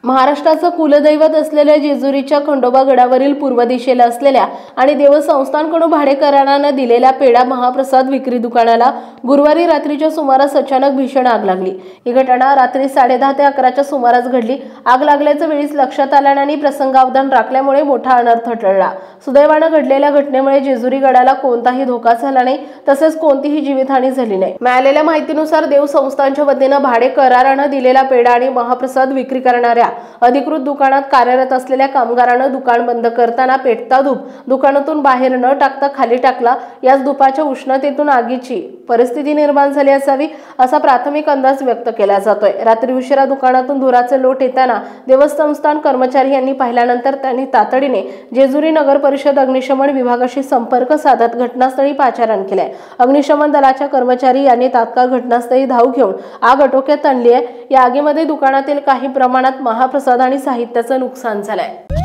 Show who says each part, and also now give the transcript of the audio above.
Speaker 1: महाराष्ट्राचं कुलदैवत असलेल्या जेजुरीच्या खंडोबा गडावरील पूर्व दिशेला असलेल्या आणि देवस्थानकडून भाडेकरांना दिलेल्या पेढा महाप्रसाद विक्री दुकानाला गुरुवारी रात्रीच्या सुमारास अचानक भीषण आग लागली। ही घटना रात्री 10:30 ते 11च्या सुमारास घडली। आग लागल्याचं वेळीच लक्षात आलं आणि प्रसंगावधान राखल्यामुळे मोठा अनर्थ टळला। सुदैवानं घडलेल्या घटनेमुळे जेजुरी गडाला कोणताही धोका झाला नाही, तसेच कोणतीही जीवितहानी झाली नाही। मिळालेल्या माहितीनुसार देवस्थानच्या वतीनं भाडेकरांना दिलेला पेढा आणि महाप्रसाद विक्री करणाऱ्या अधिकृत दुकानात कार्यरत असलेल्या कामगारांना दुकान बंद करताना पेटता धूप दुकानातून बाहेर न टाकता खाली टाकला। याच धुपाच्या उष्णतेतून आगीची परिस्थिती निर्माण झाली असावी असा प्राथमिक अंदाज व्यक्त केला जातोय। रात्री उशिरा दुकानातून धुराचे लोट येताना देवस्थान कर्मचारी यांनी पाहिल्यानंतर त्यांनी तातडीने जेजुरी नगर परिषद अग्निशमन विभागाशी संपर्क साधत घटनास्थळी पाचारण केले। अग्निशमन दलाच्या कर्मचारी यांनी तात्काळ घटनास्थळी धाव घेऊन आग आटोक्यात आणली आहे। या आगीमध्ये दुकानातील काही प्रमाणात महाप्रसाद आणि साहित्याचं नुकसान झालंय।